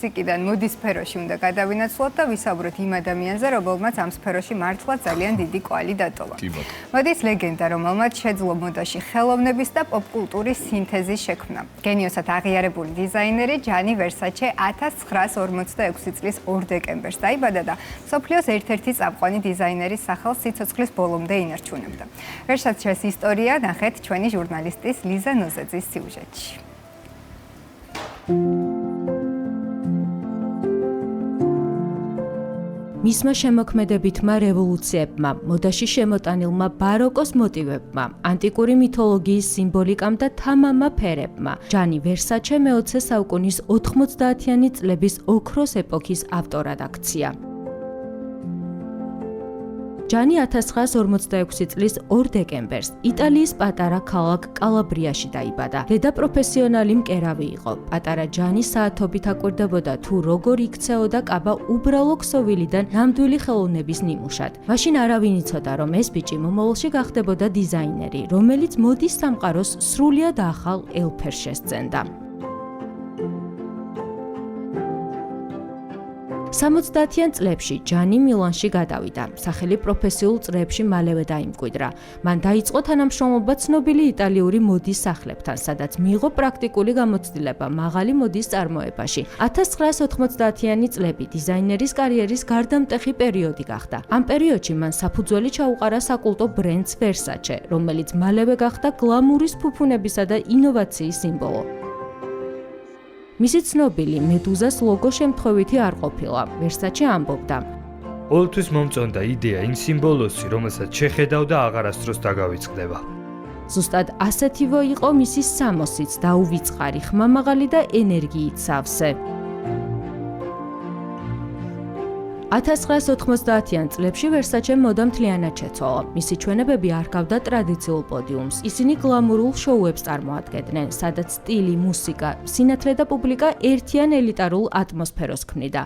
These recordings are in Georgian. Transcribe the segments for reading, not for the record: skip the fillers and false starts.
Სიკიდან მოდის სფეროში უნდა გადავინაცვლოთ და ვისაუბროთ იმ ადამიანზე, რომელმაც ამ სფეროში მართლა ძალიან დიდი კვალი დატოვა. მოდის ლეგენდა, რომელმაც შეძლო მოდაში ხელოვნების და პოპკულტურის სინთეზის შექმნა. გენიოსად აღიარებული დიზაინერი ჯანი ვერსაჩე 1946 წლის 2 დეკემბერს დაიბადა და მსოფლიოს ერთ-ერთი წამყვანი დიზაინერის სახელს სიცოცხლის ბოლომდე ინარჩუნებდა. ვერსაჩეს ისტორია ნახეთ ჩვენი ჟურნალისტის ლიზა ნოზეძის სიუჟეტში. მისმა შემოქმედებითმა რევოლუციებმა, მოდაში შემოტანილმა ბაროკოს მოტივებმა, ანტიკური მითოლოგიის სიმბოლიკამ და თამამა ფერებმა, ჯანი ვერსაჩე მე-20 საუკუნის 90-იანი წლების ოქროს ეპოქის ავტორად აქცია. ჯანი 1946 წლის 2 დეკემბერს იტალიის პატარა ქალაქ კალაბრიაში დაიბადა. დედა პროფესიონალი მკერავი იყო. პატარა ჯანი საათობით აკვირდებოდა თუ როგორ იქცეოდა კაბა უბრალო ქსოვილიდან ნამდვილი ხელოვნების ნიმუშად. მაშინ არავინ იცოდა, რომ ეს ბიჭი მომავალში გახდებოდა დიზაინერი, რომელიც მოდის სამყაროს სრულიად ახალ ელფერს შესწენდა. 70-იან წლებში ჯანი მილანში გადავიდა. სახელი პროფესიულ წრეებში მალევე დაიმკვიდრა. მან დაიწყო თანამშრომლობა ცნობილი იტალიური მოდის სახლებთან, სადაც მიიღო პრაქტიკული გამოცდილება მაღალი მოდის წარმოებაში. 1990-იანი წლები დიზაინერის კარიერის გარდამტეხი პერიოდი გახდა. ამ პერიოდში მან საფუძველი ჩაუყარა საკულტო ბრენდს ვერსაჩე, რომელიც მალევე გახდა გლამურის ფუფუნებისა და ინოვაციის სიმბოლო. მისი ცნობილი მედუზას ლოგო შემთხვევითი არ ყოფილა. ვერსაჩე ამბობდა: "ყოველთვის მომწონდა იდეა იმ სიმბოლოსი, რომელსაც შეხედავ და აღარასდროს დაგავიწყდება." ზუსტად ასეთივე იყო მისი სამოსიც, დაუვიწყარი, ხმამაღალი და ენერგიით სავსე. 1990-იან წლებში ვერსაჩემ მოდა მთლიანად შეცვალა. მისი ჩვენებები არ გავდა ტრადიციულ პოდიუმს. ისინი გლამურულ შოუებს წარმოადგენდნენ, სადაც სტილი, მუსიკა, სინათლე და პუბლიკა ერთიან ელიტარულ ატმოსფეროს ქმნიდა.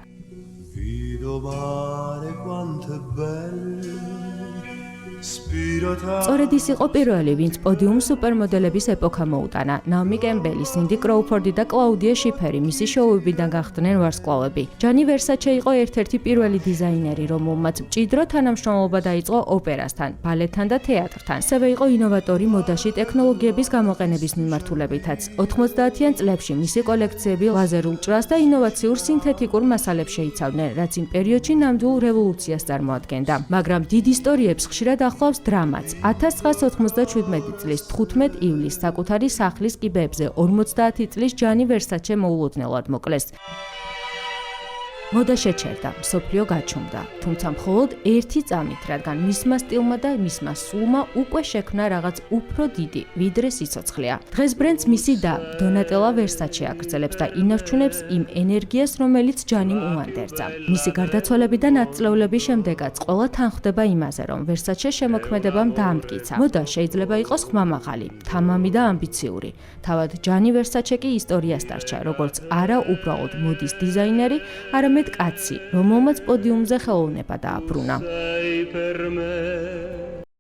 სწორედ ის იყო პირველი, ვინც პოდიუმ სუპერმოდელების ეპოქა მოუტანა. ნაომი კემბელი, სინდი კროუფორდი და კლაუდია შიფერი მისი შოუებიდან გახდნენ ვარსკვლავები. ჯანი ვერსაჩე იყო ერთ-ერთი პირველი დიზაინერი, რომელმაც მჭიდრო თანამშრომლობა დაიწყო ოპერასთან, ბალეტთან და თეატრთან. ასევე იყო ინოვატორი მოდაში ტექნოლოგიების გამოყენების მიმართულებითაც. 90-იან წლებში მისი კოლექციები ლაზერულ ჭრას და ინოვაციურ სინთეთიკურ მასალებს შეიცავდნენ, რაც იმ პერიოდში ნამდვილ რევოლუციას წარმოადგენდა. მაგრამ დიდ ისტორიებს ხშირად ახლავს დრამაც. 1997 წლის 15 ივლისს საკუთარი სახლის კიბეებზე 50 წლის ჯანი ვერსაჩე მოულოდნელად მოკლეს. მოდა შეჩერდა, მსოფლიო გაჩუმდა, თუმცა მხოლოდ ერთი წამით, რადგან მისმა სტილმა და მისმა სულმა უკვე შექმნა რაღაც უფრო დიდი, ვიდრე სიცოცხლეა. დღეს ბრენდს მისი და დონატელა ვერსაჩე აგრძელებს და ინარჩუნებს იმ ენერგიას, რომელიც ჯანიმ უანდერძა. მისი გარდაცვალებიდან ათწლეულების შემდეგაც ყველა თანხდება იმაზე, რომ ვერსაჩეს შემოქმედებამ დაამტკიცა. მოდა შეიძლება იყოს ხმამაღალი, თამამი და ამბიციური. თავად ჯანი ვერსაჩე კი ისტორიას დარჩა, როგორც არა უბრალოდ მოდის დიზაინერი, არამედ კაცი, რომელმაც პოდიუმზე ხელოვნება დააბრუნა.